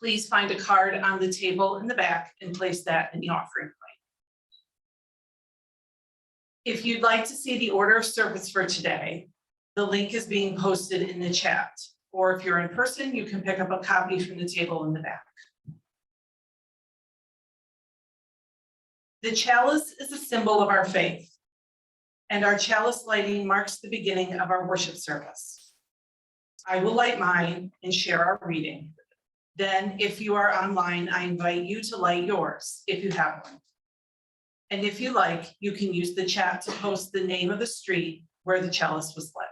please find a card on the table in the back and place that in the offering plate. If you'd like to see the order of service for today, the link is being posted in the chat. Or if you're in person, you can pick up a copy from the table in the back. The chalice is a symbol of our faith, and our chalice lighting marks the beginning of our worship service. I will light mine and share our reading. Then, if you are online, I invite you to light yours, if you have one. And if you like, you can use the chat to post the name of the street where the chalice was lit.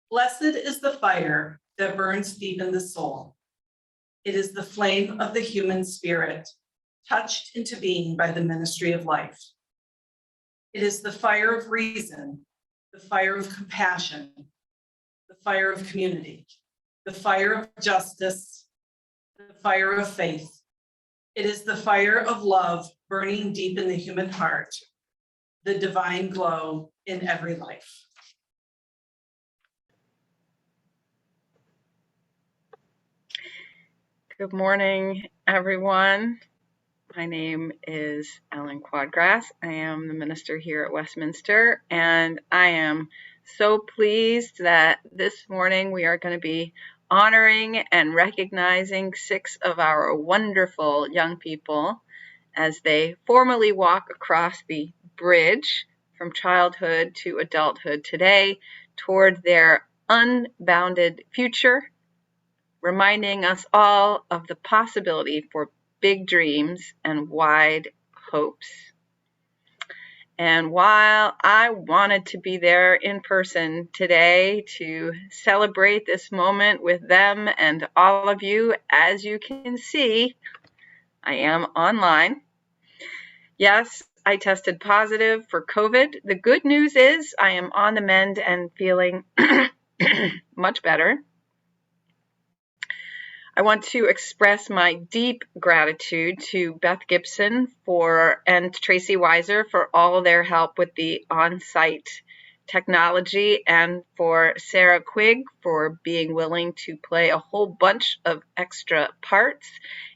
Blessed is the fire that burns deep in the soul. It is the flame of the human spirit, touched into being by the ministry of life. It is the fire of reason, the fire of compassion, the fire of community, the fire of justice, the fire of faith. It is the fire of love burning deep in the human heart, the divine glow in every life. Good morning, everyone. My name is Ellen Quaadgras. I am the minister here at Westminster, and I am so pleased that this morning we are going to be honoring and recognizing 6 of our wonderful young people as they formally walk across the bridge from childhood to adulthood today toward their unbounded future, reminding us all of the possibility for big dreams and wide hopes. And while I wanted to be there in person today to celebrate this moment with them and all of you, as you can see, I am online. Yes, I tested positive for COVID. The good news is I am on the mend and feeling much better. I want to express my deep gratitude to Beth Gibson and Tracy Weiser for all their help with the on-site technology, and for Sarah Quigg for being willing to play a whole bunch of extra parts,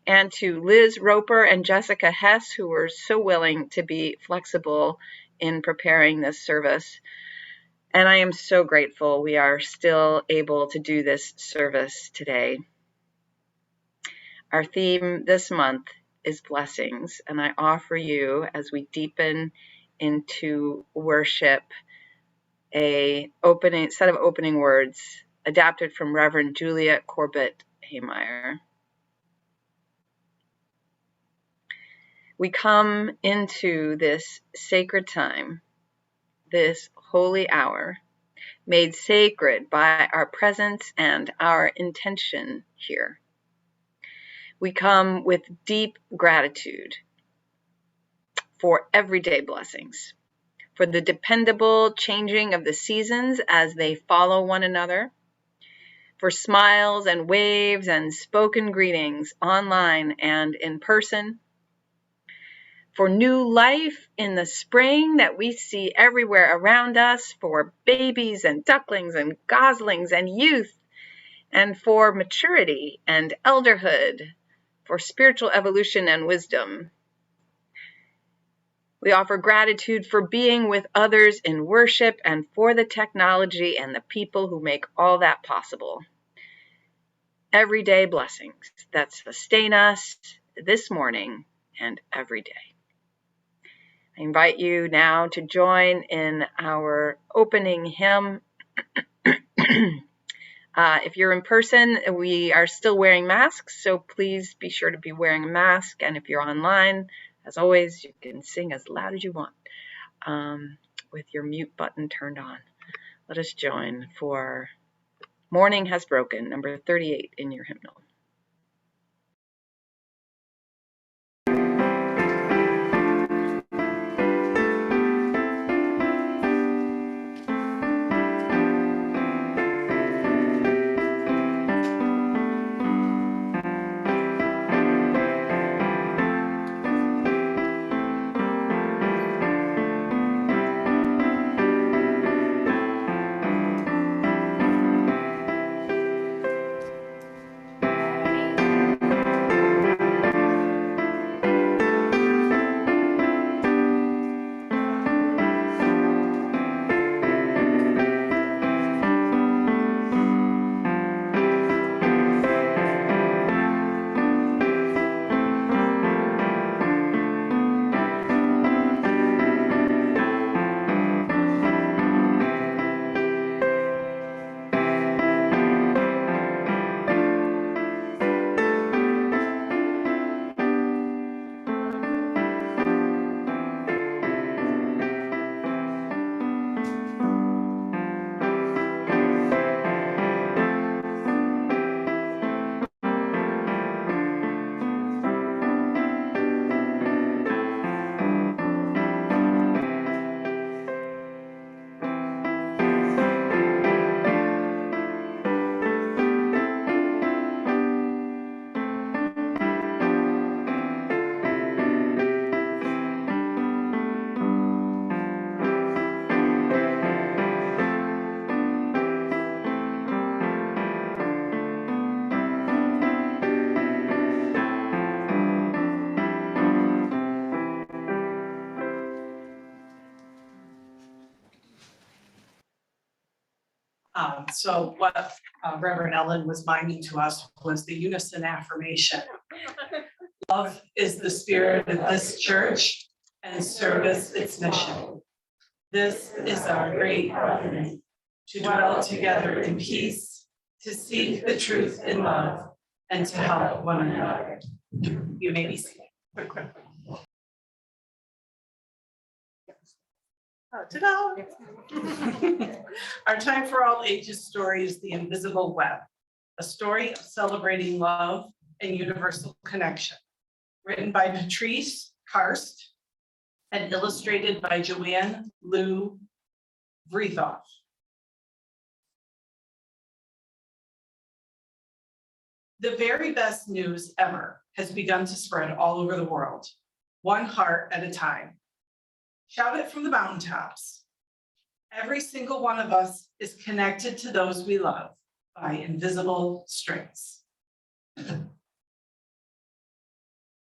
and to Liz Roper and Jessica Hess, who were so willing to be flexible in preparing this service. And I am so grateful we are still able to do this service today. Our theme this month is blessings, and I offer you, as we deepen into worship, a set of opening words adapted from Reverend Julia Corbett Haymeyer. We come into this sacred time, this holy hour, made sacred by our presence and our intention here. We come with deep gratitude for everyday blessings, for the dependable changing of the seasons as they follow one another, for smiles and waves and spoken greetings online and in person, for new life in the spring that we see everywhere around us, for babies and ducklings and goslings and youth, and for maturity and elderhood, for spiritual evolution and wisdom. We offer gratitude for being with others in worship and for the technology and the people who make all that possible. Everyday blessings that sustain us this morning and every day. I invite you now to join in our opening hymn. If you're in person, we are still wearing masks, so please be sure to be wearing a mask. And if you're online, as always, you can sing as loud as you want with your mute button turned on. Let us join for Morning Has Broken, number 38 in your hymnal. So what Reverend Ellen was binding to us was the unison affirmation. Love is the spirit of this church and service its mission. This is our great covenant, to dwell together in peace, to seek the truth in love, and to help one another. You may be seated. Ta-da! Our Time for All Ages story is The Invisible Web, a story of celebrating love and universal connection, written by Patrice Karst and illustrated by Joanne Lou Vrethoff. The very best news ever has begun to spread all over the world, one heart at a time. Shout it from the mountaintops. Every single one of us is connected to those we love by invisible strings.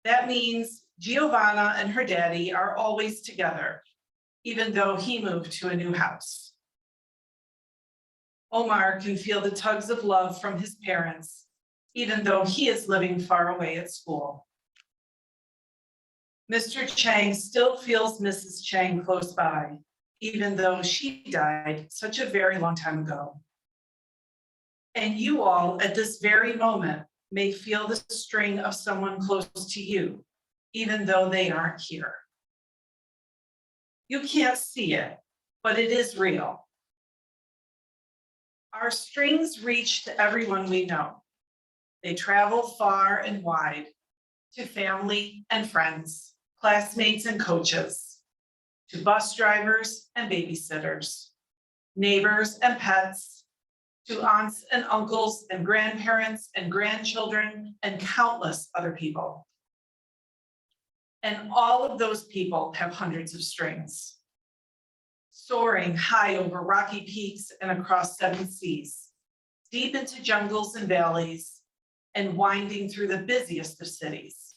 That means Giovanna and her daddy are always together, even though he moved to a new house. Omar can feel the tugs of love from his parents, even though he is living far away at school. Mr. Chang still feels Mrs. Chang close by, even though she died such a very long time ago. And you all at this very moment may feel the string of someone close to you, even though they aren't here. You can't see it, but it is real. Our strings reach to everyone we know. They travel far and wide to family and friends, classmates and coaches, to bus drivers and babysitters, neighbors and pets, to aunts and uncles and grandparents and grandchildren and countless other people. And all of those people have hundreds of strings, soaring high over rocky peaks and across 7 seas, deep into jungles and valleys, and winding through the busiest of cities.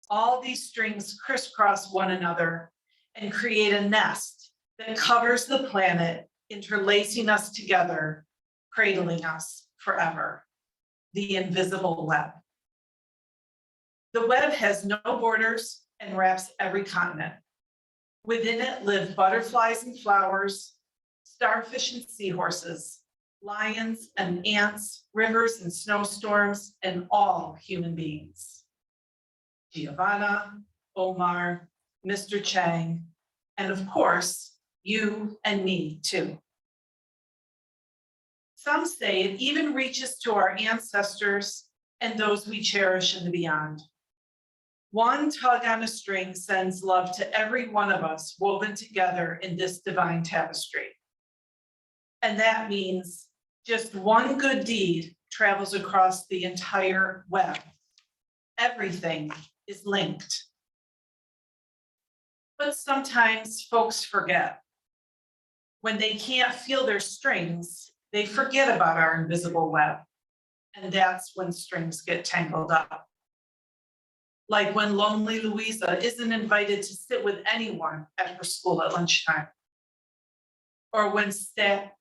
All these strings crisscross one another and create a nest that covers the planet, interlacing us together, cradling us forever. The invisible web. The web has no borders and wraps every continent. Within it live butterflies and flowers, starfish and seahorses, lions and ants, rivers and snowstorms, and all human beings. Giovanna, Omar, Mr. Chang, and of course, you and me too. Some say it even reaches to our ancestors and those we cherish in the beyond. One tug on a string sends love to every one of us woven together in this divine tapestry. And that means just one good deed travels across the entire web. Everything is linked. But sometimes folks forget. When they can't feel their strings, they forget about our invisible web. And that's when strings get tangled up. Like when lonely Louisa isn't invited to sit with anyone at her school at lunchtime. Or when sad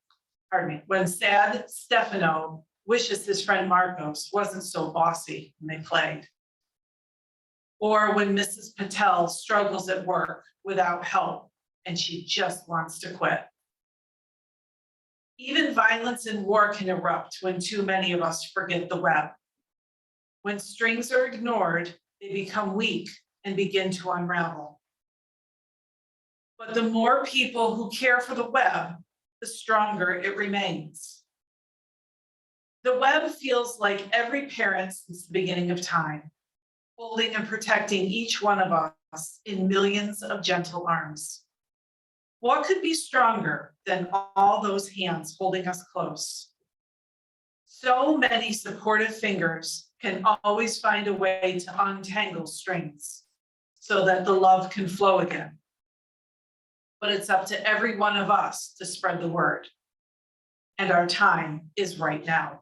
Stefano wishes his friend Marcos wasn't so bossy when they played. Or when Mrs. Patel struggles at work without help and she just wants to quit. Even violence and war can erupt when too many of us forget the web. When strings are ignored, they become weak and begin to unravel. But the more people who care for the web, the stronger it remains. The web feels like every parent since the beginning of time, holding and protecting each one of us in millions of gentle arms. What could be stronger than all those hands holding us close? So many supportive fingers can always find a way to untangle strings so that the love can flow again. But it's up to every one of us to spread the word. And our time is right now.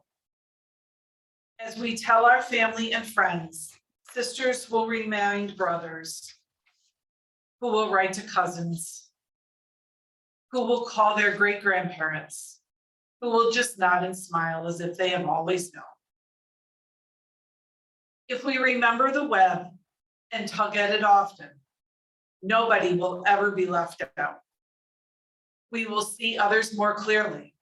As we tell our family and friends, sisters will remind brothers, who will write to cousins, who will call their great-grandparents, who will just nod and smile as if they have always known. If we remember the web and tug at it often, nobody will ever be left out. We will see others more clearly.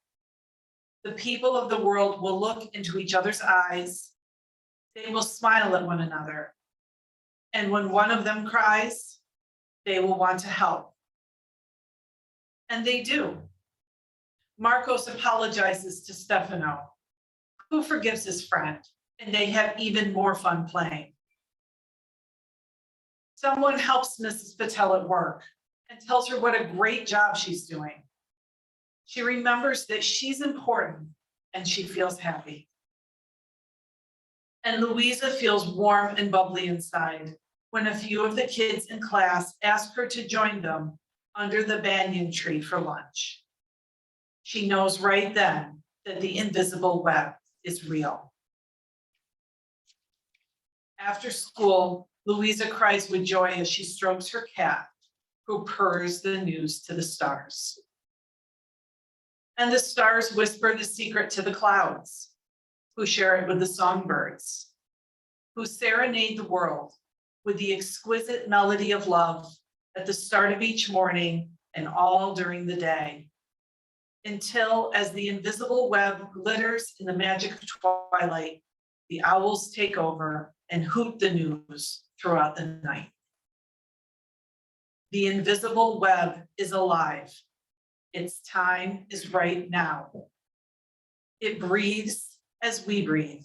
The people of the world will look into each other's eyes. They will smile at one another. And when one of them cries, they will want to help. And they do. Marcos apologizes to Stefano, who forgives his friend, and they have even more fun playing. Someone helps Mrs. Patel at work and tells her what a great job she's doing. She remembers that she's important and she feels happy. And Louisa feels warm and bubbly inside when a few of the kids in class ask her to join them under the banyan tree for lunch. She knows right then that the invisible web is real. After school, Louisa cries with joy as she strokes her cat, who purrs the news to the stars. And the stars whisper the secret to the clouds, who share it with the songbirds, who serenade the world with the exquisite melody of love at the start of each morning and all during the day, until as the invisible web glitters in the magic of twilight, the owls take over and hoot the news throughout the night. The invisible web is alive. Its time is right now. It breathes as we breathe,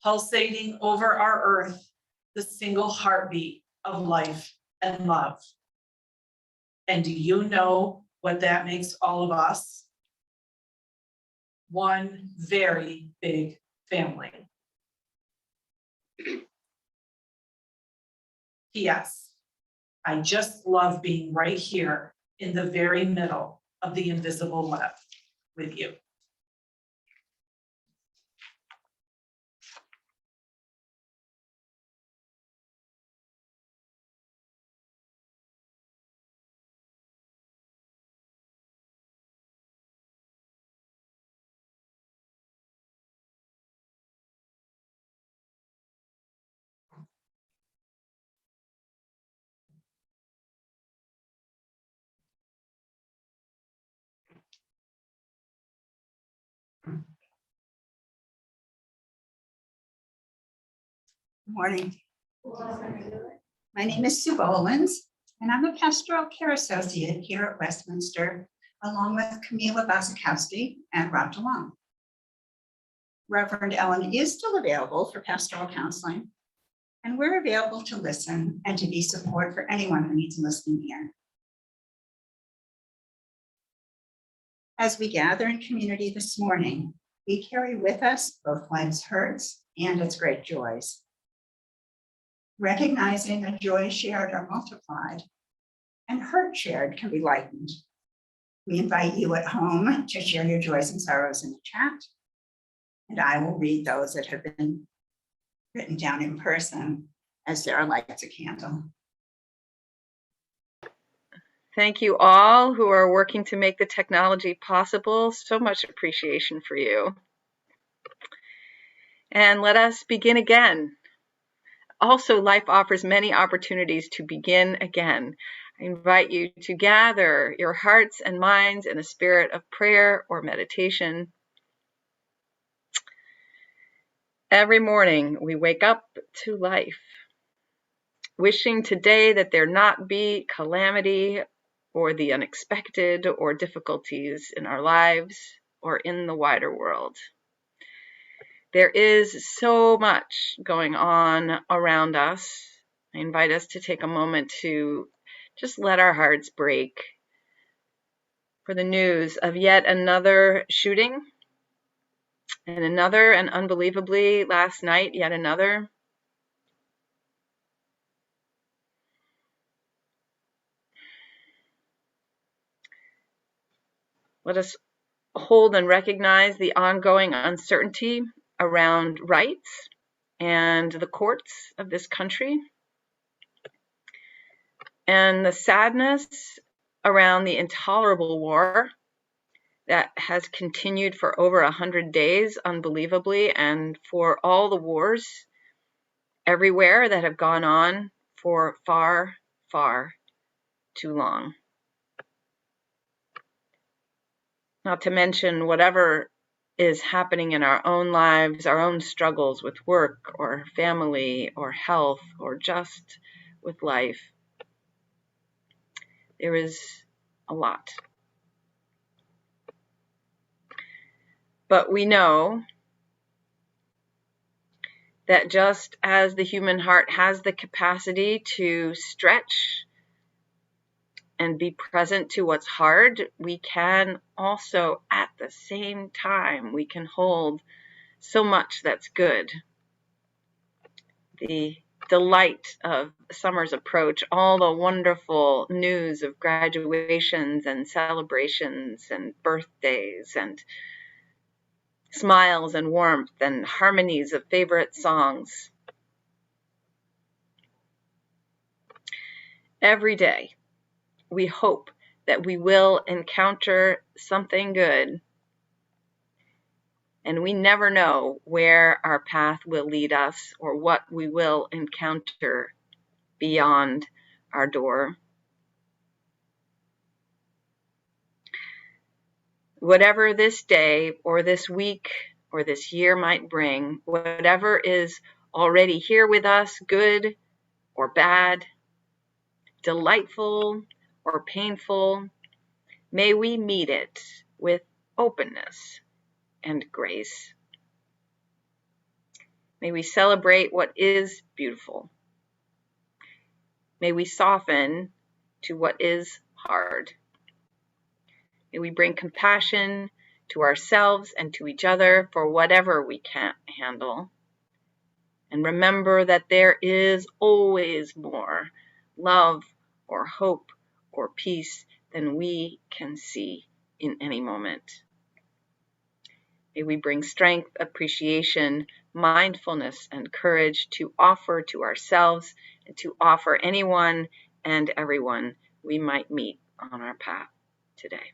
pulsating over our earth, the single heartbeat of life and love. And do you know what that makes all of us? One very big family. P.S. I just love being right here in the very middle of the invisible web with you. Morning. My name is Sue Bowens, and I'm a pastoral care associate here at Westminster, along with Camila Bazikowski and Rob DeLong. Reverend Ellen is still available for pastoral counseling, and we're available to listen and to be support for anyone who needs a listening ear. As we gather in community this morning, we carry with us both life's hurts and its great joys. Recognizing that joy shared are multiplied and hurt shared can be lightened. We invite you at home to share your joys and sorrows in the chat, and I will read those that have been written down in person as Sarah lights a candle. Thank you all who are working to make the technology possible. So much appreciation for you. And let us begin again. Also, life offers many opportunities to begin again. I invite you to gather your hearts and minds in a spirit of prayer or meditation. Every morning we wake up to life, wishing today that there not be calamity or the unexpected or difficulties in our lives or in the wider world. There is so much going on around us. I invite us to take a moment to just let our hearts break for the news of yet another shooting and another, and unbelievably last night, yet another. Let us hold and recognize the ongoing uncertainty around rights and the courts of this country, and the sadness around the intolerable war that has continued for over 100 days, unbelievably, and for all the wars everywhere that have gone on for far, far too long. Not to mention whatever is happening in our own lives, our own struggles with work or family or health or just with life. There is a lot. But we know that just as the human heart has the capacity to stretch and be present to what's hard, we can also, at the same time, we can hold so much that's good. The delight of summer's approach, all the wonderful news of graduations and celebrations and birthdays and smiles and warmth and harmonies of favorite songs. Every day, we hope that we will encounter something good, and we never know where our path will lead us or what we will encounter beyond our door. Whatever this day or this week or this year might bring, whatever is already here with us, good or bad, delightful or painful, may we meet it with openness and grace. May we celebrate what is beautiful. May we soften to what is hard. May we bring compassion to ourselves and to each other for whatever we can't handle. And remember that there is always more love or hope or peace than we can see in any moment. May we bring strength, appreciation, mindfulness, and courage to offer to ourselves and to offer anyone and everyone we might meet on our path today.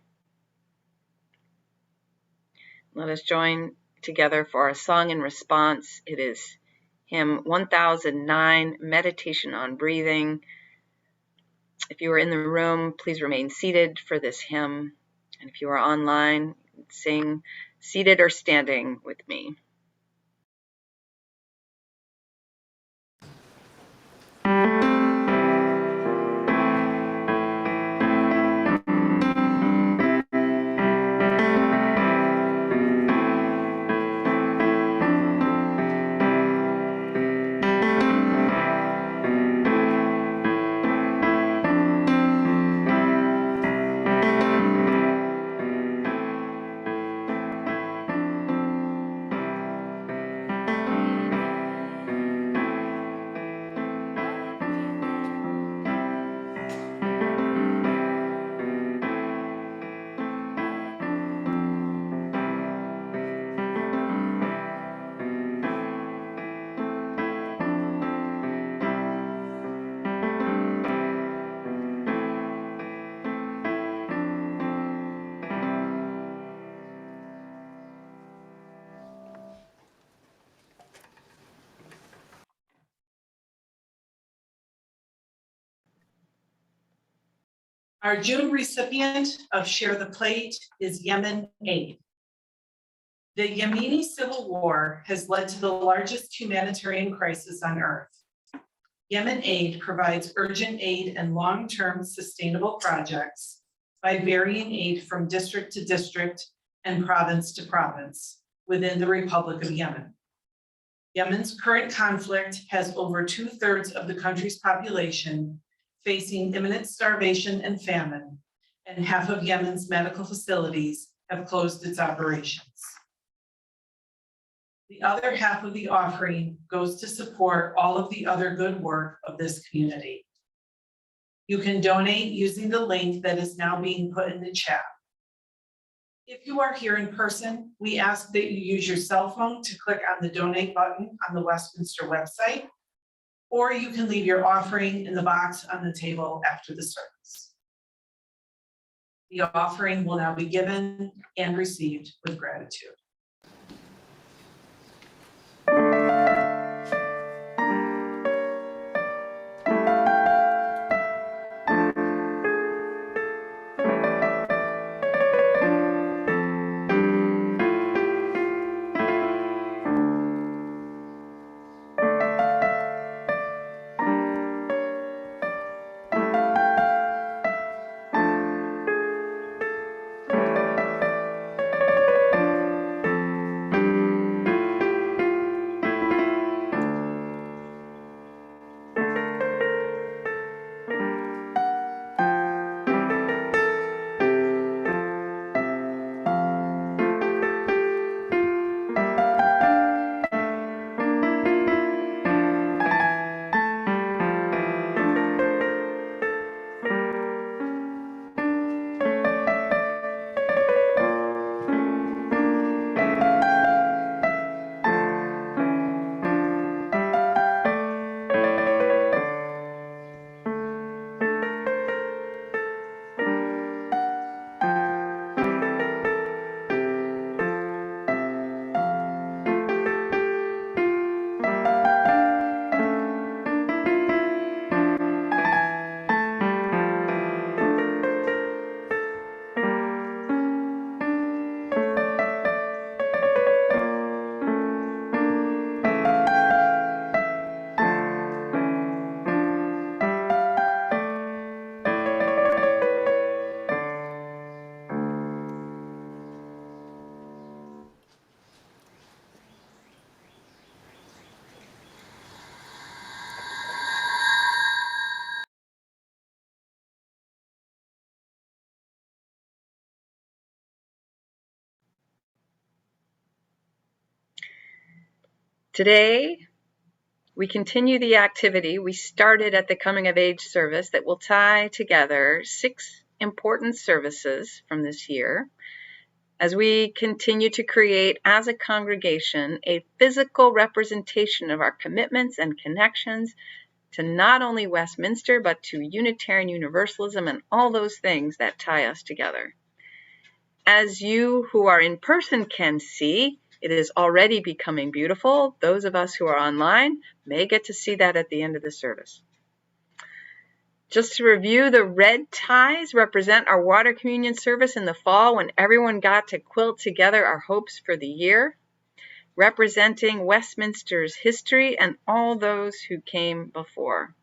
Let us join together for a song in response. It is hymn 1009, Meditation on Breathing. If you are in the room, please remain seated for this hymn. And if you are online, sing seated or standing with me. Our June recipient of Share the Plate is Yemen Aid. The Yemeni civil war has led to the largest humanitarian crisis on earth. Yemen Aid provides urgent aid and long-term sustainable projects by varying aid from district to district and province to province within the Republic of Yemen. Yemen's current conflict has over 2/3 of the country's population facing imminent starvation and famine, and half of Yemen's medical facilities have closed its operations. The other half of the offering goes to support all of the other good work of this community. You can donate using the link that is now being put in the chat. If you are here in person, we ask that you use your cell phone to click on the donate button on the Westminster website, or you can leave your offering in the box on the table after the service. The offering will now be given and received with gratitude. Today, we continue the activity we started at the Coming of Age service that will tie together 6 important services from this year as we continue to create as a congregation a physical representation of our commitments and connections to not only Westminster, but to Unitarian Universalism and all those things that tie us together. As you who are in person can see, it is already becoming beautiful. Those of us who are online may get to see that at the end of the service. Just to review, the red ties represent our water communion service in the fall when everyone got to quilt together our hopes for the year, representing Westminster's history and all those who came before.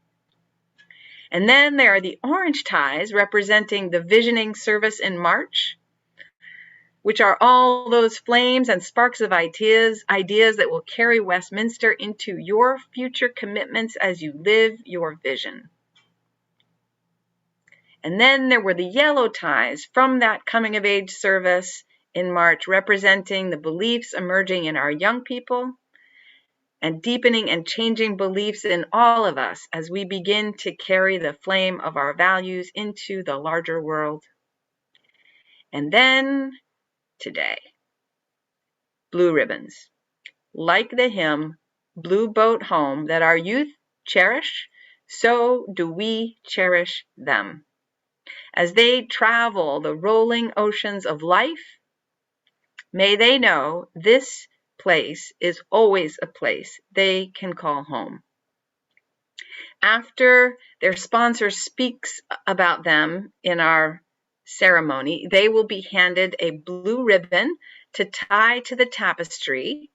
And then there are the orange ties representing the visioning service in March, which are all those flames and sparks of ideas that will carry Westminster into your future commitments as you live your vision. And then there were the yellow ties from that coming of age service in March, representing the beliefs emerging in our young people and deepening and changing beliefs in all of us as we begin to carry the flame of our values into the larger world. And then today, blue ribbons. Like the hymn, Blue Boat Home, that our youth cherish, so do we cherish them. As they travel the rolling oceans of life, may they know this place is always a place they can call home. After their sponsor speaks about them in our ceremony, they will be handed a blue ribbon to tie to the tapestry,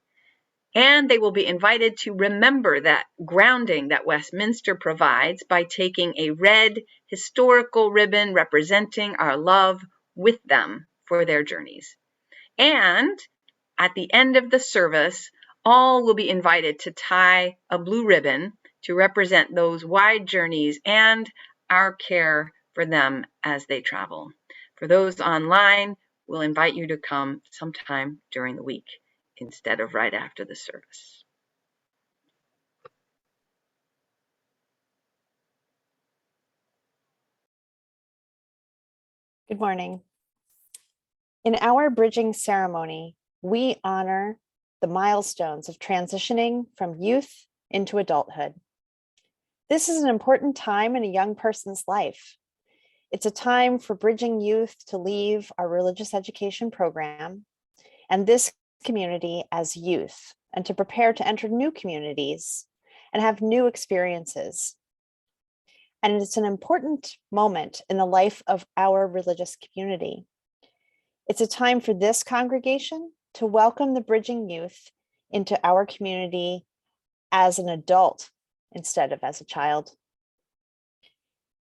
and they will be invited to remember that grounding that Westminster provides by taking a red historical ribbon representing our love with them for their journeys. And at the end of the service, all will be invited to tie a blue ribbon to represent those wide journeys and our care for them as they travel. For those online, we'll invite you to come sometime during the week instead of right after the service. Good morning. In our bridging ceremony, we honor the milestones of transitioning from youth into adulthood. This is an important time in a young person's life. It's a time for bridging youth to leave our religious education program and this community as youth, and to prepare to enter new communities and have new experiences. And it's an important moment in the life of our religious community. It's a time for this congregation to welcome the bridging youth into our community as an adult instead of as a child.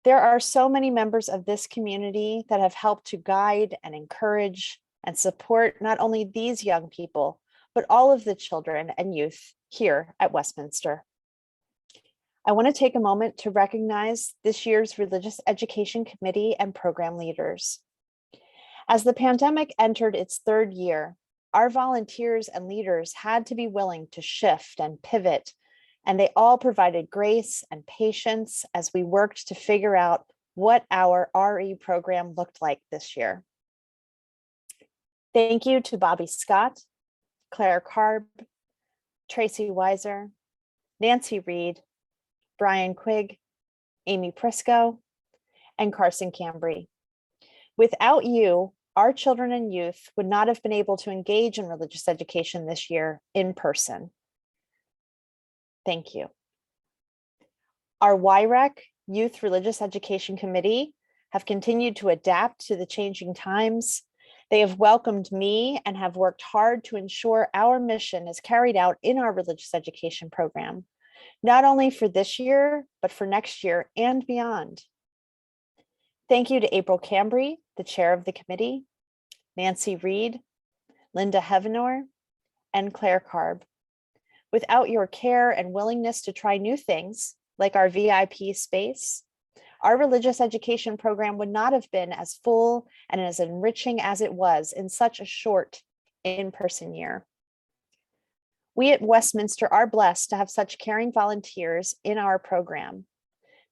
There are so many members of this community that have helped to guide and encourage and support not only these young people, but all of the children and youth here at Westminster. I want to take a moment to recognize this year's Religious Education Committee and program leaders. As the pandemic entered its third year, our volunteers and leaders had to be willing to shift and pivot, and they all provided grace and patience as we worked to figure out what our RE program looked like this year. Thank you to Bobby Scott, Claire Karb, Tracy Weiser, Nancy Reed, Brian Quigg, Amy Prisco, and Carson Cambry. Without you, our children and youth would not have been able to engage in religious education this year in person. Thank you. Our YREC, Youth Religious Education Committee, have continued to adapt to the changing times. They have welcomed me and have worked hard to ensure our mission is carried out in our religious education program, not only for this year, but for next year and beyond. Thank you to April Cambry, the chair of the committee, Nancy Reed, Linda Heavenor, and Claire Karb. Without your care and willingness to try new things, like our VIP space, our religious education program would not have been as full and as enriching as it was in such a short in-person year. We at Westminster are blessed to have such caring volunteers in our program.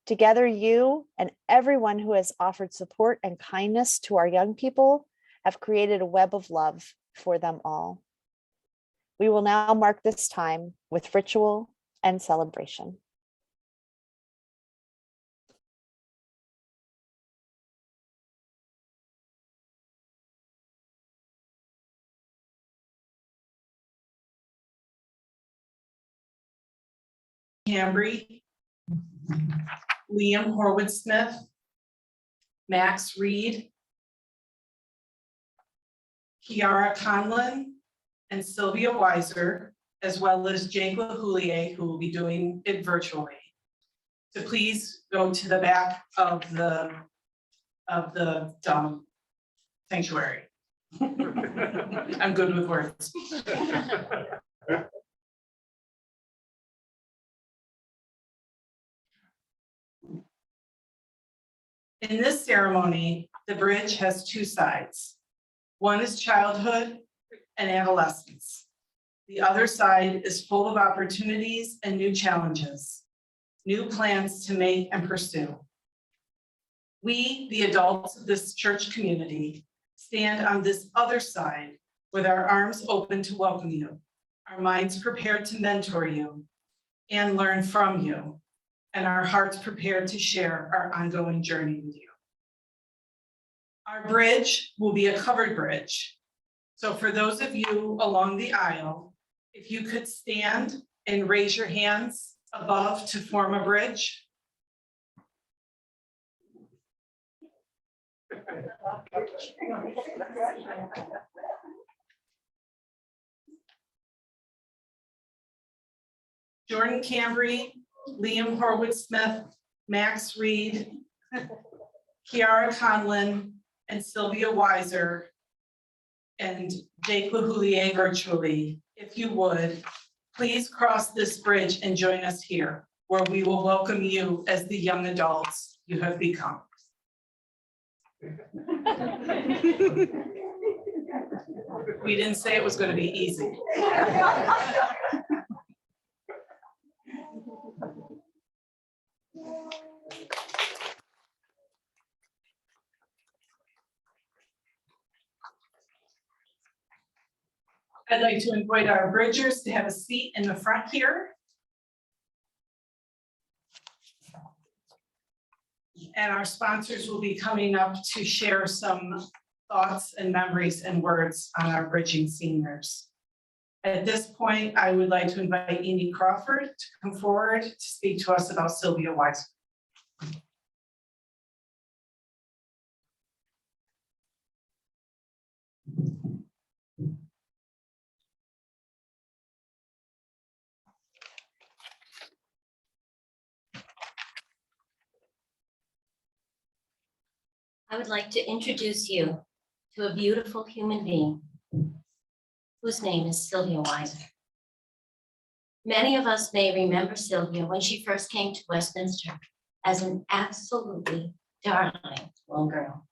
Together, you and everyone who has offered support and kindness to our young people have created a web of love for them all. We will now mark this time with ritual and celebration. Cambry, Liam Horwood-Smith, Max Reed, Kiara Conlon, and Sylvia Weiser, as well as Jake LaHoulier, who will be doing it virtually. So please go to the back of the sanctuary. I'm good with words. In this ceremony, the bridge has two sides. One is childhood and adolescence. The other side is full of opportunities and new challenges, new plans to make and pursue. We, the adults of this church community, stand on this other side with our arms open to welcome you, our minds prepared to mentor you and learn from you, and our hearts prepared to share our ongoing journey with you. Our bridge will be a covered bridge. So for those of you along the aisle, if you could stand and raise your hands above to form a bridge. Jordan Cambry, Liam Horwood-Smith, Max Reed, Kiara Conlon, and Sylvia Weiser, and Jake LaHoulier virtually. If you would, please cross this bridge and join us here, where we will welcome you as the young adults you have become. We didn't say it was going to be easy. I'd like to invite our bridgers to have a seat in the front here. And our sponsors will be coming up to share some thoughts and memories and words on our bridging seniors. At this point, I would like to invite Amy Crawford to come forward to speak to us about Sylvia Weiser. I would like to introduce you to a beautiful human being whose name is Sylvia Weiser. Many of us may remember Sylvia when she first came to Westminster as an absolutely darling little girl.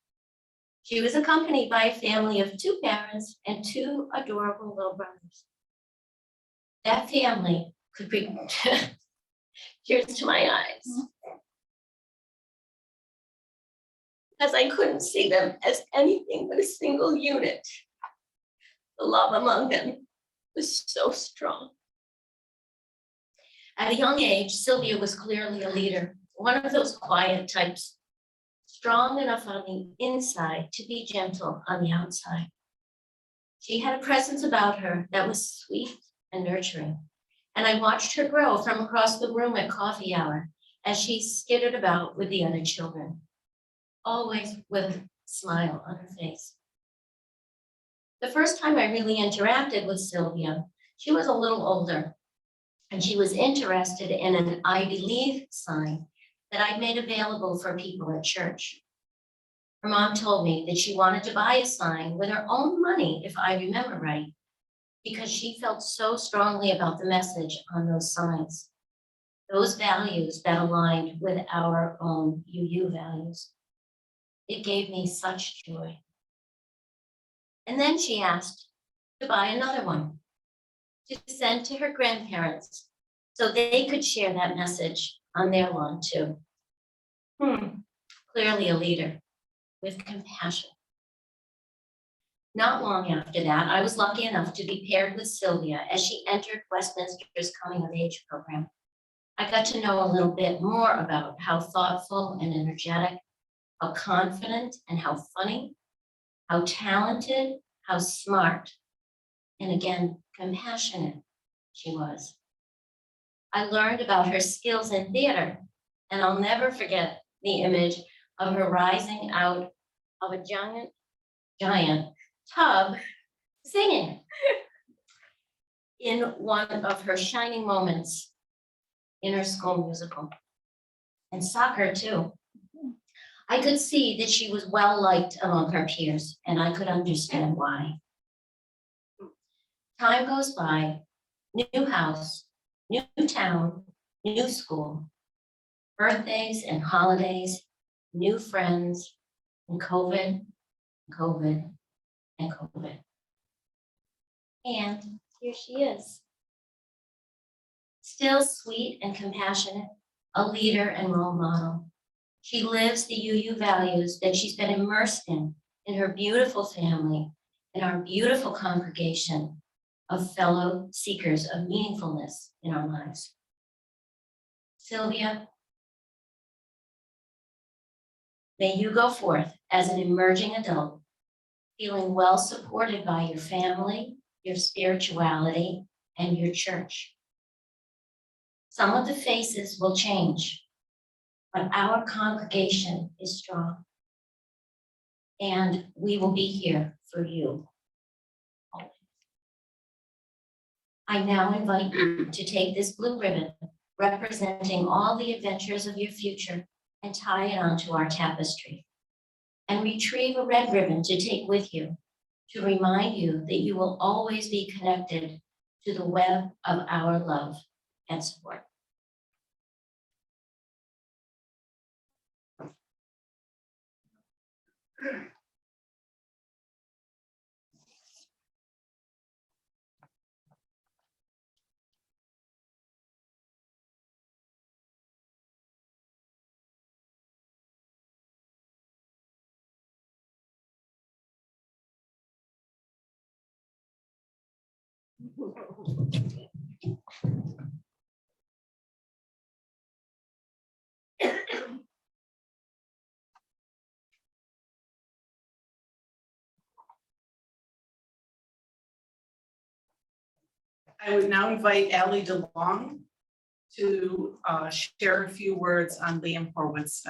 She was accompanied by a family of 2 parents and 2 adorable little brothers. That family could bring tears to my eyes, because I couldn't see them as anything but a single unit. The love among them was so strong. At a young age, Sylvia was clearly a leader, one of those quiet types, strong enough on the inside to be gentle on the outside. She had a presence about her that was sweet and nurturing, and I watched her grow from across the room at coffee hour as she skittered about with the other children, always with a smile on her face. The first time I really interacted with Sylvia, she was a little older, and she was interested in an I Believe sign that I'd made available for people at church. Her mom told me that she wanted to buy a sign with her own money, if I remember right, because she felt so strongly about the message on those signs, those values that aligned with our own UU values. It gave me such joy. And then she asked to buy another one to send to her grandparents so they could share that message on their lawn too. Clearly a leader with compassion. Not long after that, I was lucky enough to be paired with Sylvia as she entered Westminster's Coming of Age program. I got to know a little bit more about how thoughtful and energetic, how confident and how funny, how talented, how smart, and again, compassionate she was. I learned about her skills in theater, and I'll never forget the image of her rising out of a giant tub singing in one of her shining moments in her school musical, and soccer too. I could see that she was well liked among her peers, and I could understand why. Time goes by, new house, new town, new school, birthdays and holidays, new friends, and COVID, and COVID. And here she is. Still sweet and compassionate, a leader and role model. She lives the UU values that she's been immersed in her beautiful family, in our beautiful congregation of fellow seekers of meaningfulness in our lives. Sylvia, may you go forth as an emerging adult, feeling well supported by your family, your spirituality, and your church. Some of the faces will change, but our congregation is strong, and we will be here for you. I now invite you to take this blue ribbon representing all the adventures of your future and tie it onto our tapestry, and retrieve a red ribbon to take with you to remind you that you will always be connected to the web of our love and support. I would now invite Ally DeLong to share a few words on Liam Horwitz.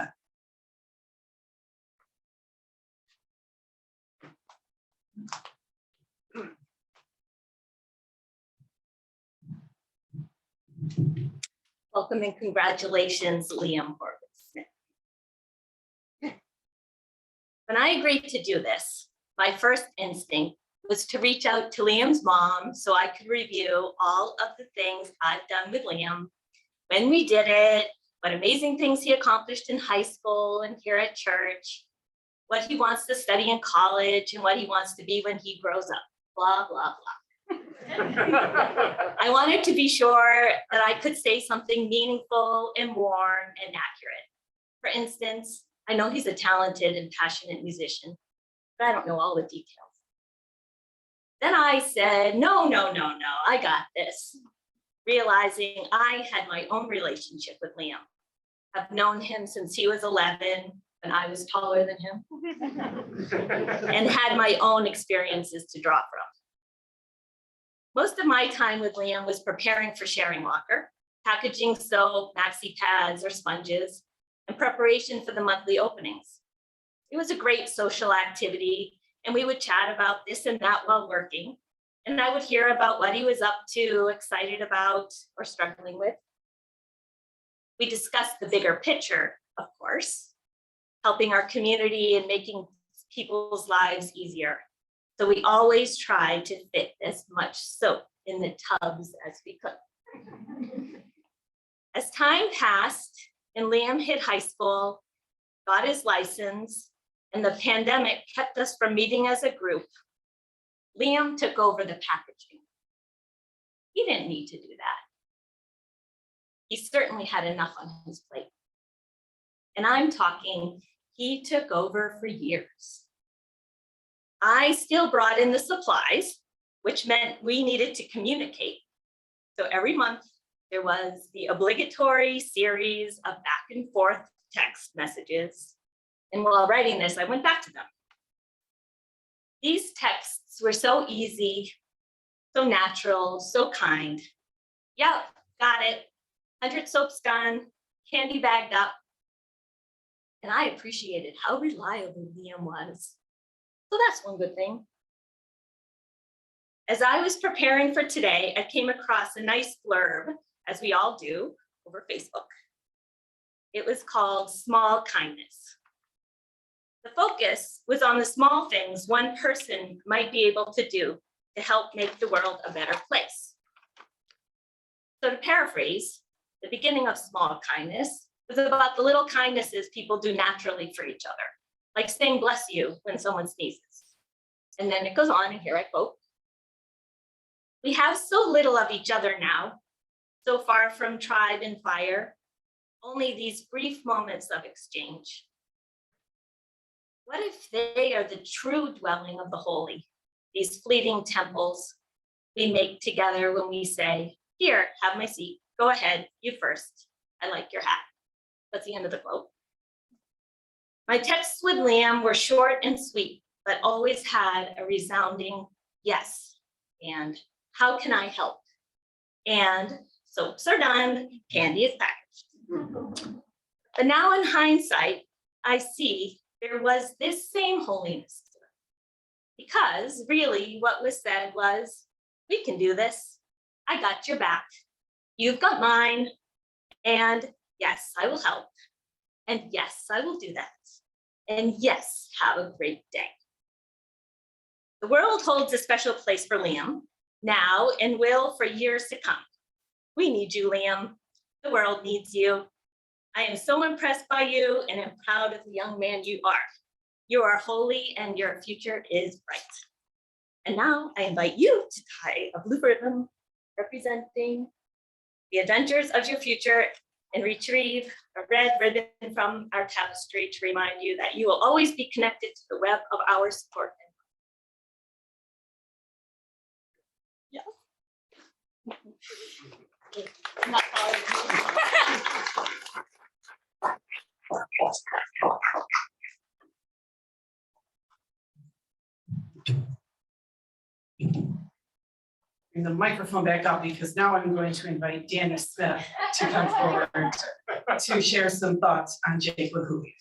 Welcome and congratulations, Liam Horwitz. When I agreed to do this, my first instinct was to reach out to Liam's mom so I could review all of the things I've done with Liam, when we did it, what amazing things he accomplished in high school and here at church, what he wants to study in college and what he wants to be when he grows up, blah, blah, blah. I wanted to be sure that I could say something meaningful and warm and accurate. For instance, I know he's a talented and passionate musician, but I don't know all the details. Then I said, no, I got this. Realizing I had my own relationship with Liam. I've known him since he was 11, when I was taller than him, and had my own experiences to draw from. Most of my time with Liam was preparing for sharing locker, packaging soap, maxi pads, or sponges, and preparation for the monthly openings. It was a great social activity, and we would chat about this and that while working, and I would hear about what he was up to, excited about, or struggling with. We discussed the bigger picture, of course, helping our community and making people's lives easier. So we always tried to fit as much soap in the tubs as we could. As time passed and Liam hit high school, got his license, and the pandemic kept us from meeting as a group, Liam took over the packaging. He didn't need to do that. He certainly had enough on his plate. And I'm talking, he took over for years. I still brought in the supplies, which meant we needed to communicate. So every month there was the obligatory series of back and forth text messages. And while writing this, I went back to them. These texts were so easy, so natural, so kind. Yep, got it. 100 soaps done, candy bagged up. And I appreciated how reliable Liam was. So that's one good thing. As I was preparing for today, I came across a nice blurb, as we all do, over Facebook. It was called Small Kindness. The focus was on the small things one person might be able to do to help make the world a better place. So to paraphrase, the beginning of Small Kindness was about the little kindnesses people do naturally for each other, like saying bless you when someone sneezes. And then it goes on, and here I quote, "We have so little of each other now, so far from tribe and fire, only these brief moments of exchange. What if they are the true dwelling of the holy, these fleeting temples we make together when we say, here, have my seat, go ahead, you first, I like your hat." That's the end of the quote. My texts with Liam were short and sweet, but always had a resounding yes, and how can I help? And soaps are done, candy is packaged. But now in hindsight, I see there was this same holiness to it. Because really what was said was, we can do this. I got your back. You've got mine. And yes, I will help. And yes, I will do that. And yes, have a great day. The world holds a special place for Liam now and will for years to come. We need you, Liam. The world needs you. I am so impressed by you and am proud of the young man you are. You are holy and your future is bright. And now I invite you to tie a blue ribbon representing the adventures of your future and retrieve a red ribbon from our tapestry to remind you that you will always be connected to the web of our support. Yes. Not bring the microphone back up because now I'm going to invite Danny Smith to come forward to share some thoughts on Jake LaHooey.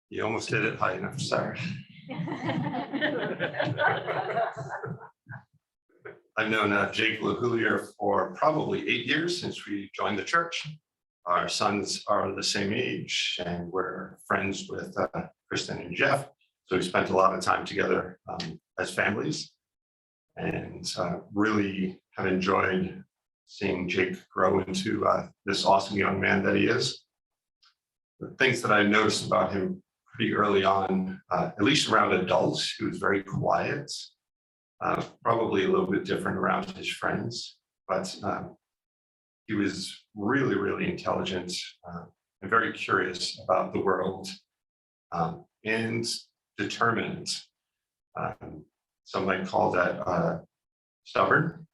You almost did it high enough, sorry. I've known Jake LaHooey for probably 8 years since we joined the church. Our sons are the same age and we're friends with Kristen and Jeff. So we spent a lot of time together as families and really have enjoyed seeing Jake grow into this awesome young man that he is. The things that I noticed about him pretty early on, at least around adults, he was very quiet, probably a little bit different around his friends, but he was really, really intelligent and very curious about the world and determined. Some might call that stubborn,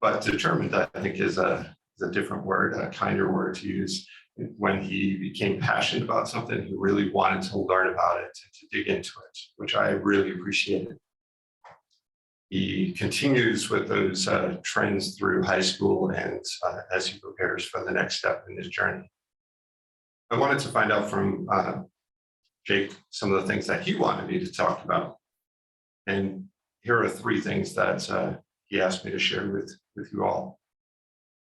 but determined, I think, is a different word, a kinder word to use. When he became passionate about something, he really wanted to learn about it and to dig into it, which I really appreciated. He continues with those trends through high school and as he prepares for the next step in his journey. I wanted to find out from Jake some of the things that he wanted me to talk about. And here are 3 things that he asked me to share with you all.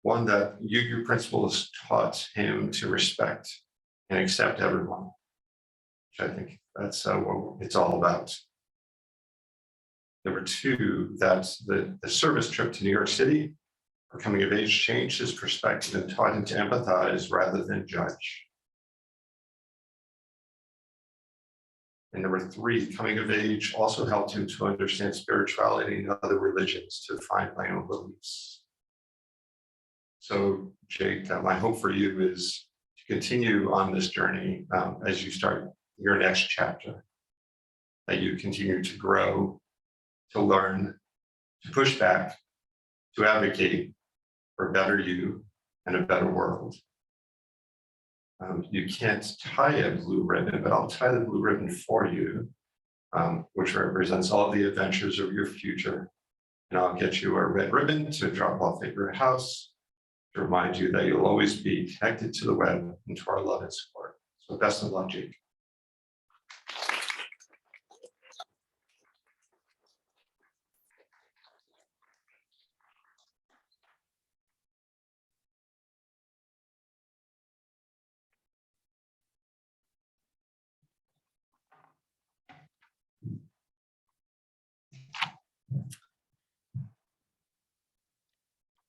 One, that UU principles taught him to respect and accept everyone, which I think that's what it's all about. Number 2, that the service trip to New York City for coming of age changed his perspective and taught him to empathize rather than judge. And number 3, coming of age also helped him to understand spirituality and other religions to find my own beliefs. So, Jake, my hope for you is to continue on this journey as you start your next chapter, that you continue to grow, to learn, to push back, to advocate for a better you and a better world. You can't tie a blue ribbon, but I'll tie the blue ribbon for you, which represents all the adventures of your future. And I'll get you a red ribbon to drop off at your house to remind you that you'll always be connected to the web and to our love and support. So best of luck, Jake.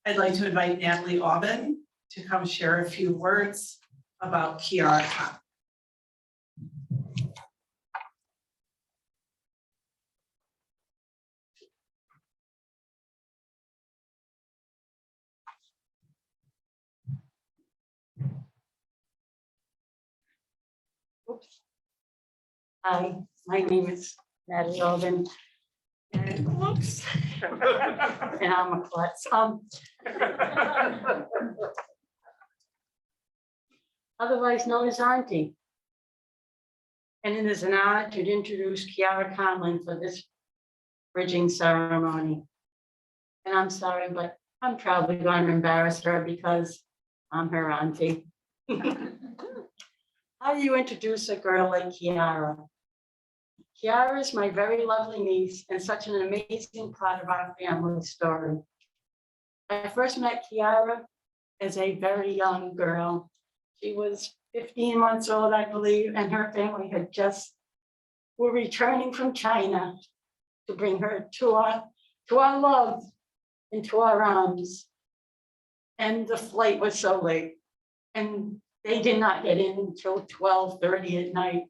I'd like to invite Natalie Aubin to come share a few words about Kiara Khan. Oops. Hi, my name is Natalie Alden. And whoops. And I'm a klutz. Otherwise known as Auntie. And it is an honor to introduce Kiara Conlon for this bridging ceremony. And I'm sorry, but I'm probably going to embarrass her because I'm her auntie. How do you introduce a girl like Kiara? Kiara is my very lovely niece and such an amazing part of our family story. I first met Kiara as a very young girl. She was 15 months old, I believe, and her family were returning from China to bring her to our love into our arms. And the flight was so late. And they did not get in until 12:30 at night.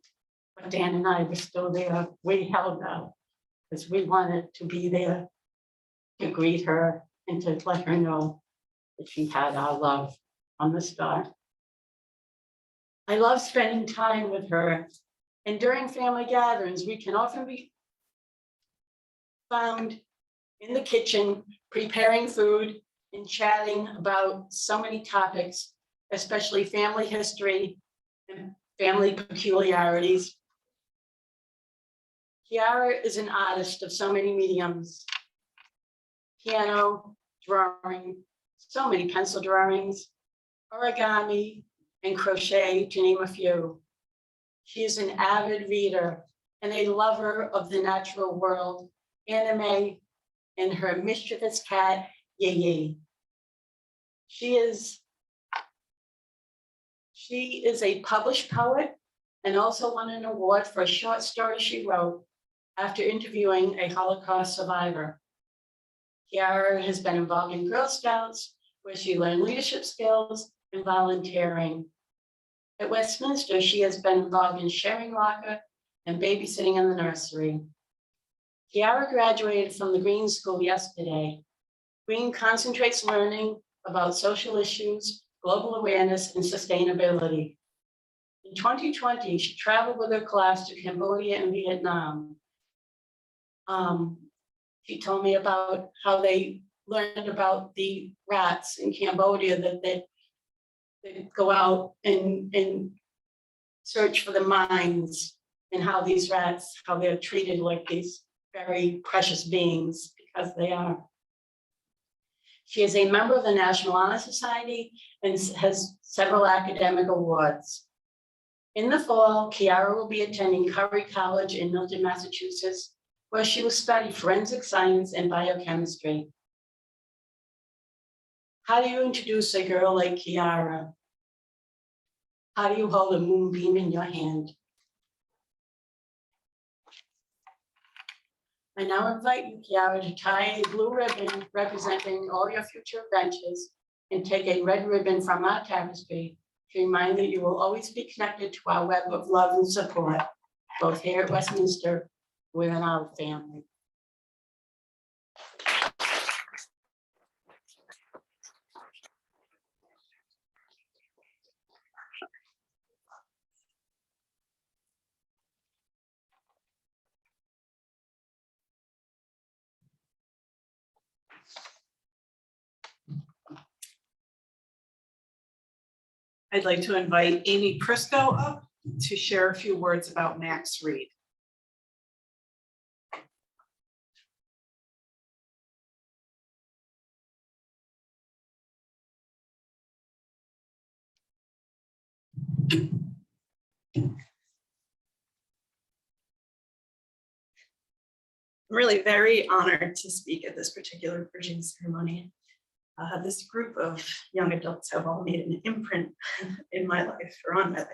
But Dan and I were still there. We held out because we wanted to be there to greet her and to let her know that she had our love on the start. I love spending time with her. And during family gatherings, we can often be found in the kitchen preparing food and chatting about so many topics, especially family history and family peculiarities. Kiara is an artist of so many mediums: piano, drawing, so many pencil drawings, origami, and crochet, to name a few. She is an avid reader and a lover of the natural world, anime, and her mischievous cat, Yeye. She is a published poet and also won an award for a short story she wrote after interviewing a Holocaust survivor. Kiara has been involved in Girl Scouts, where she learned leadership skills and volunteering. At Westminster, she has been involved in sharing locker and babysitting in the nursery. Kiara graduated from the Green School yesterday. Green concentrates learning about social issues, global awareness, and sustainability. In 2020, she traveled with her class to Cambodia and Vietnam. She told me about how they learned about the rats in Cambodia, that they go out and search for the mines, and how these rats, how they're treated like these very precious beings, because they are. She is a member of the National Honor Society and has several academic awards. In the fall, Kiara will be attending Curry College in Milton, Massachusetts, where she will study forensic science and biochemistry. How do you introduce a girl like Kiara? How do you hold a moonbeam in your hand? I now invite you, Kiara, to tie a blue ribbon representing all your future adventures and take a red ribbon from our tapestry to remind that you will always be connected to our web of love and support, both here at Westminster, within our family. I'd like to invite Amy Prisco up to share a few words about Max Reed. I'm really very honored to speak at this particular bridging ceremony. This group of young adults have all made an imprint in my life, or on my life.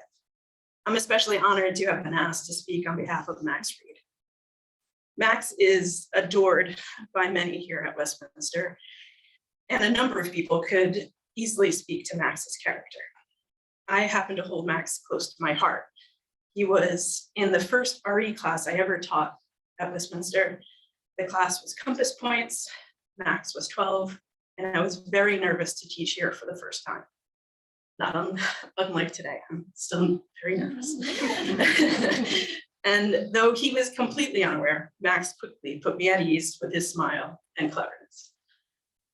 I'm especially honored to have been asked to speak on behalf of Max Reed. Max is adored by many here at Westminster, and a number of people could easily speak to Max's character. I happen to hold Max close to my heart. He was in the first RE class I ever taught at Westminster. The class was Compass Points. Max was 12, and I was very nervous to teach here for the first time. Not unlike today, I'm still very nervous. And though he was completely unaware, Max quickly put me at ease with his smile and cleverness.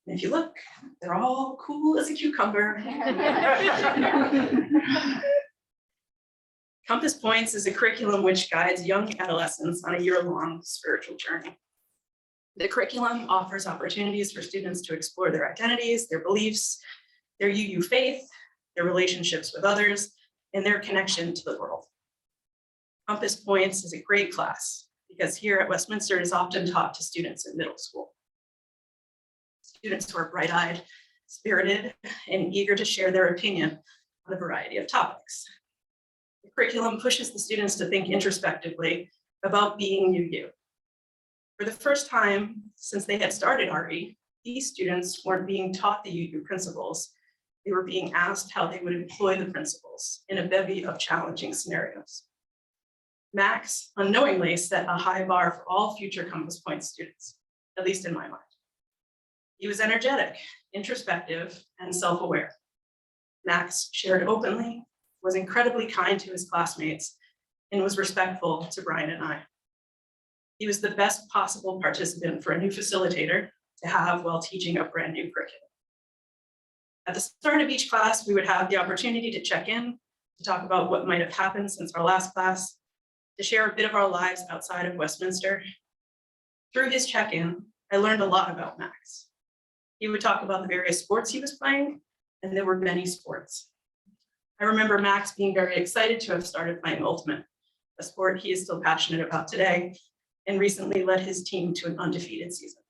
And if you look, they're all cool as a cucumber. Compass Points is a curriculum which guides young adolescents on a year-long spiritual journey. The curriculum offers opportunities for students to explore their identities, their beliefs, their UU faith, their relationships with others, and their connection to the world. Compass Points is a great class because here at Westminster it is often taught to students in middle school. Students who are bright-eyed, spirited, and eager to share their opinion on a variety of topics. The curriculum pushes the students to think introspectively about being UU. For the first time since they had started RE, these students weren't being taught the UU principles. They were being asked how they would employ the principles in a bevy of challenging scenarios. Max unknowingly set a high bar for all future Compass Point students, at least in my mind. He was energetic, introspective, and self-aware. Max shared openly, was incredibly kind to his classmates, and was respectful to Brian and I. He was the best possible participant for a new facilitator to have while teaching a brand new curriculum. At the start of each class, we would have the opportunity to check in, to talk about what might have happened since our last class, to share a bit of our lives outside of Westminster. Through his check-in, I learned a lot about Max. He would talk about the various sports he was playing, and there were many sports. I remember Max being very excited to have started playing Ultimate, a sport he is still passionate about today, and recently led his team to an undefeated season.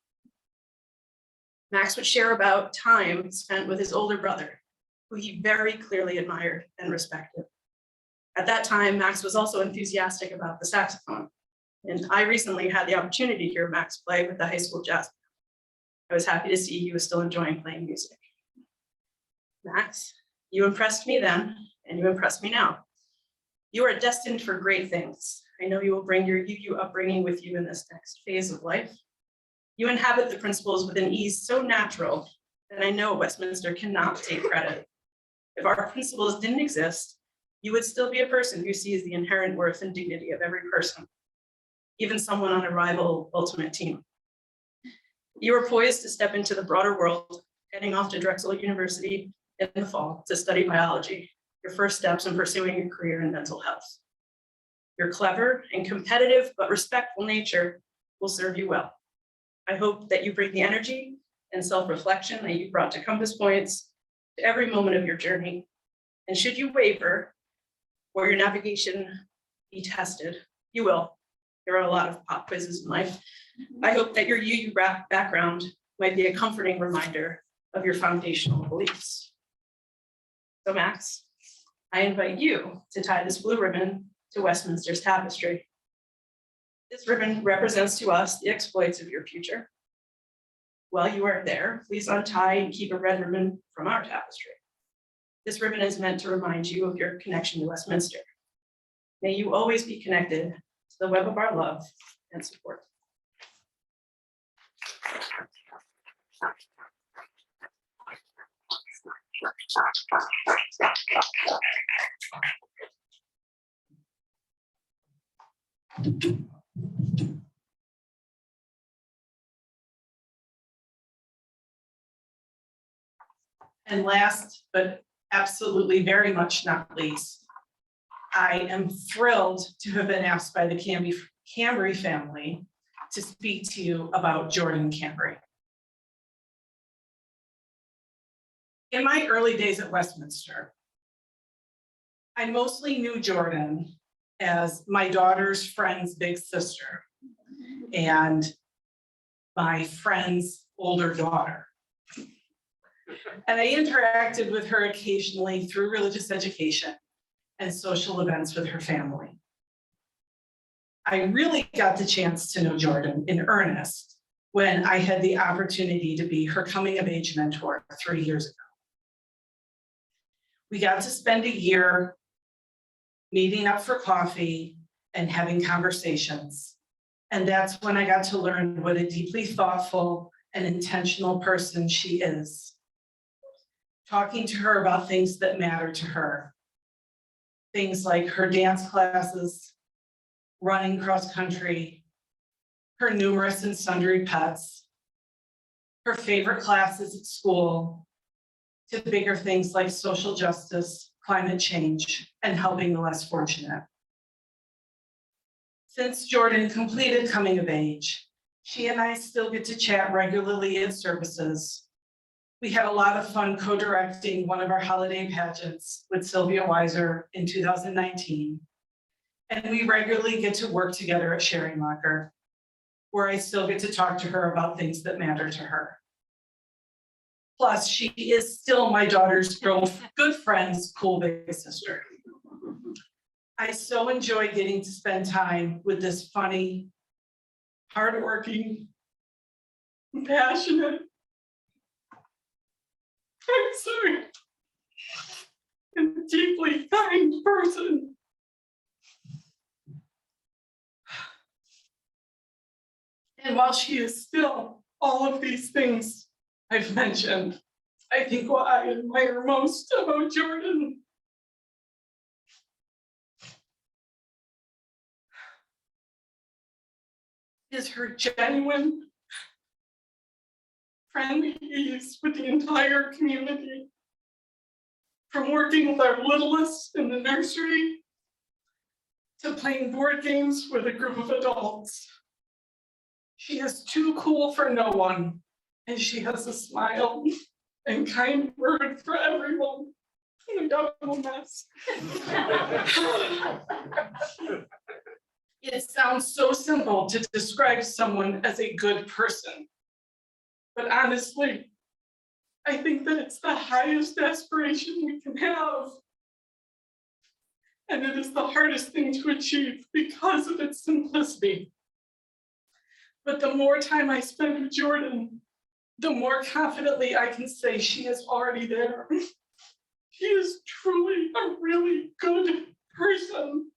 Max would share about time spent with his older brother, who he very clearly admired and respected. At that time, Max was also enthusiastic about the saxophone, and I recently had the opportunity to hear Max play with the high school jazz band. I was happy to see he was still enjoying playing music. Max, you impressed me then, and you impress me now. You are destined for great things. I know you will bring your UU upbringing with you in this next phase of life. You inhabit the principles with an ease so natural that I know Westminster cannot take credit. If our principles didn't exist, you would still be a person who sees the inherent worth and dignity of every person, even someone on a rival Ultimate team. You are poised to step into the broader world, heading off to Drexel University in the fall to study biology, your first steps in pursuing a career in mental health. Your clever and competitive but respectful nature will serve you well. I hope that you bring the energy and self-reflection that you brought to Compass Points to every moment of your journey. And should you waver or your navigation be tested, you will. There are a lot of pop quizzes in life. I hope that your UU background might be a comforting reminder of your foundational beliefs. So Max, I invite you to tie this blue ribbon to Westminster's tapestry. This ribbon represents to us the exploits of your future. While you are there, please untie and keep a red ribbon from our tapestry. This ribbon is meant to remind you of your connection to Westminster. May you always be connected to the web of our love and support. And last, but absolutely very much not least, I am thrilled to have been asked by the Cambry family to speak to you about Jordan Cambry. In my early days at Westminster, I mostly knew Jordan as my daughter's friend's big sister and my friend's older daughter. And I interacted with her occasionally through religious education and social events with her family. I really got the chance to know Jordan in earnest when I had the opportunity to be her coming of age mentor 3 years ago. We got to spend a year meeting up for coffee and having conversations. And that's when I got to learn what a deeply thoughtful and intentional person she is. Talking to her about things that matter to her. Things like her dance classes, running cross country, her numerous and sundry pets, her favorite classes at school, to bigger things like social justice, climate change, and helping the less fortunate. Since Jordan completed coming of age, she and I still get to chat regularly at services. We had a lot of fun co-directing one of our holiday pageants with Sylvia Weiser in 2019. And we regularly get to work together at Sharing Locker, where I still get to talk to her about things that matter to her. Plus, she is still my daughter's good friend's cool big sister. I so enjoy getting to spend time with this funny, hardworking, passionate, I'm sorry, and deeply kind person. And while she is still all of these things I've mentioned, I think what I admire most about Jordan is her genuine friendly ease with the entire community. from working with our littlest in the nursery to playing board games with a group of adults. She is too cool for no one, and she has a smile and kind word for everyone. I got a mess. It sounds so simple to describe someone as a good person, but honestly, I think that it's the highest aspiration we can have. And it is the hardest thing to achieve because of its simplicity. But the more time I spend with Jordan, the more confidently I can say she is already there. She is truly a really good person.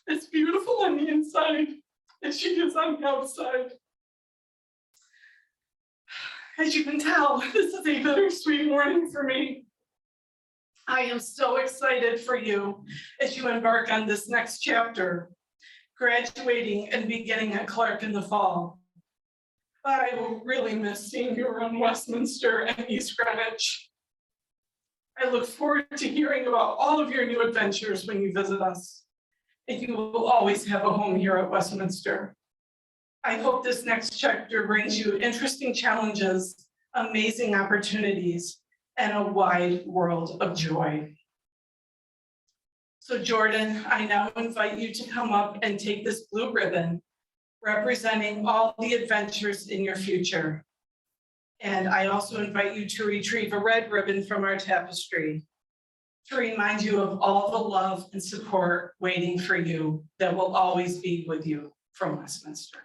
As beautiful on the inside as she is on the outside. As you can tell, this is a bittersweet morning for me. I am so excited for you as you embark on this next chapter, graduating and beginning at Clark in the fall. But I will really miss seeing you around Westminster and East Greenwich. I look forward to hearing about all of your new adventures when you visit us. And you will always have a home here at Westminster. I hope this next chapter brings you interesting challenges, amazing opportunities, and a wide world of joy. So Jordan, I now invite you to come up and take this blue ribbon representing all the adventures in your future. And I also invite you to retrieve a red ribbon from our tapestry to remind you of all the love and support waiting for you that will always be with you from Westminster.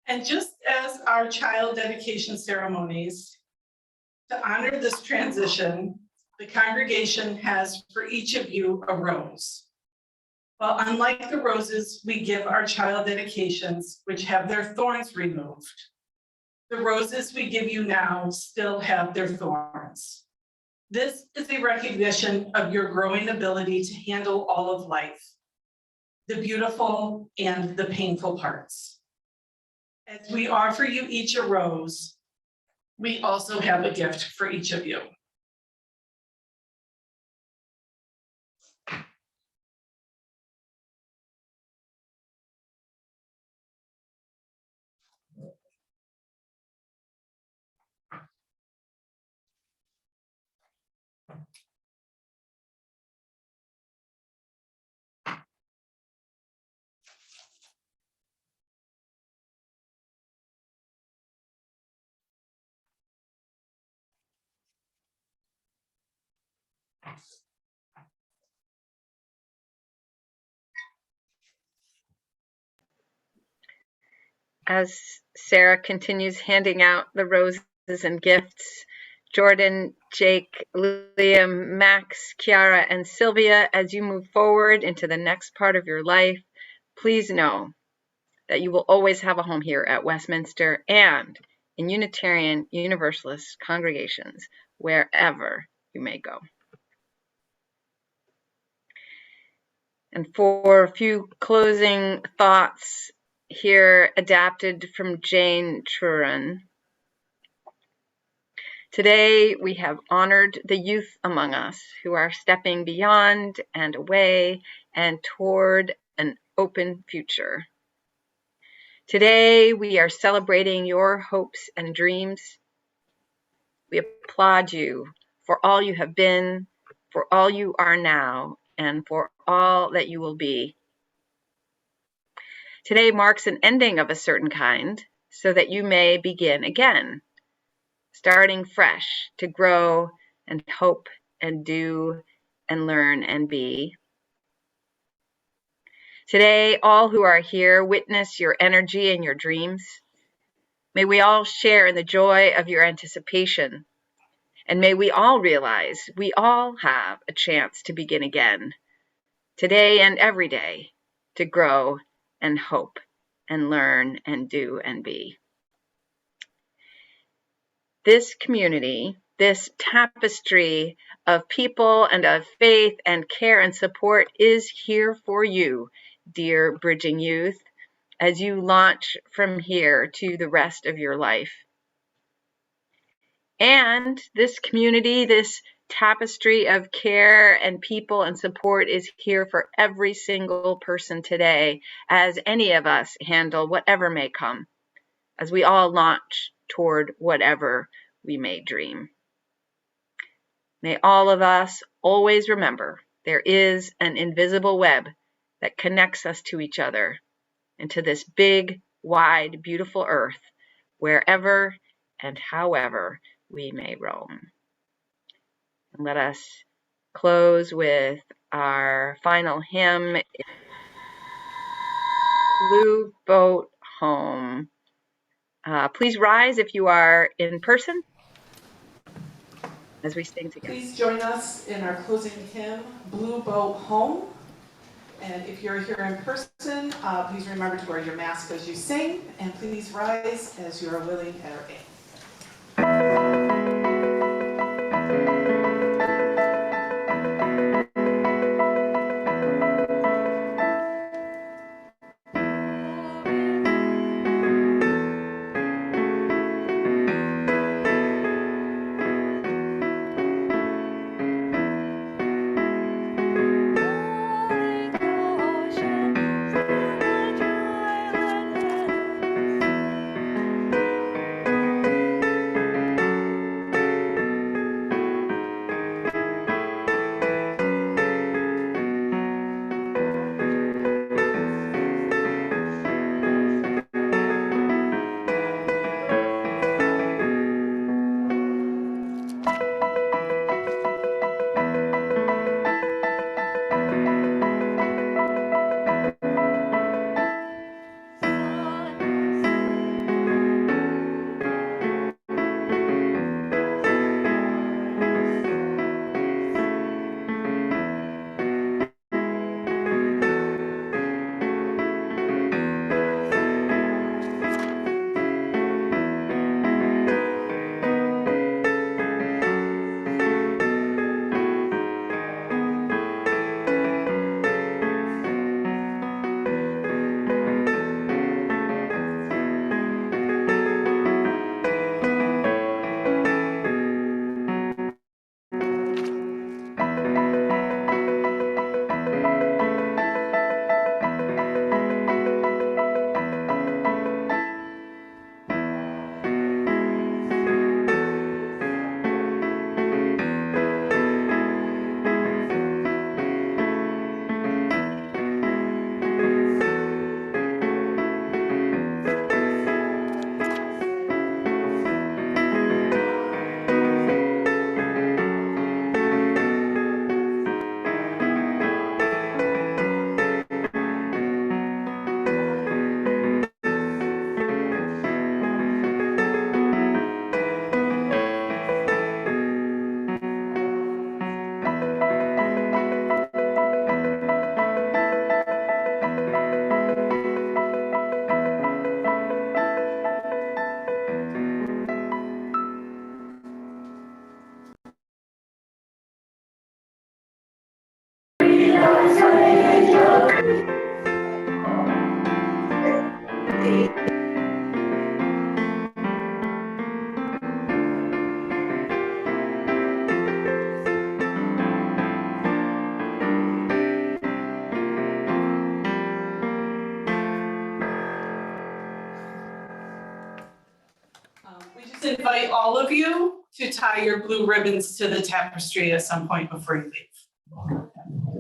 And just as our child dedication ceremonies, to honor this transition, the congregation has for each of you a rose. Well, unlike the roses we give our child dedications, which have their thorns removed, the roses we give you now still have their thorns. This is a recognition of your growing ability to handle all of life, the beautiful and the painful parts. As we offer you each a rose, we also have a gift for each of you. As Sarah continues handing out the roses and gifts, Jordan, Jake, Liam, Max, Kiara, and Sylvia, as you move forward into the next part of your life, please know that you will always have a home here at Westminster and in Unitarian Universalist congregations, wherever you may go. And for a few closing thoughts here, adapted from Jane Truran. Today, we have honored the youth among us who are stepping beyond and away and toward an open future. Today, we are celebrating your hopes and dreams. We applaud you for all you have been, for all you are now, and for all that you will be. Today marks an ending of a certain kind, so that you may begin again, starting fresh to grow and hope and do and learn and be. Today, all who are here witness your energy and your dreams. May we all share in the joy of your anticipation, and may we all realize we all have a chance to begin again, today and every day, to grow and hope and learn and do and be. This community, this tapestry of people and of faith and care and support is here for you, dear Bridging Youth, as you launch from here to the rest of your life. And this community, this tapestry of care and people and support is here for every single person today, as any of us handle whatever may come, as we all launch toward whatever we may dream. May all of us always remember there is an invisible web that connects us to each other and to this big, wide, beautiful earth, wherever and however we may roam. And let us close with our final hymn, Blue Boat Home. Please rise if you are in person as we sing together. Please join us in our closing hymn, Blue Boat Home. And if you're here in person, please remember to wear your mask as you sing, and please rise as you are willing and are able. We just invite all of you to tie your blue ribbons to the tapestry at some point before you leave.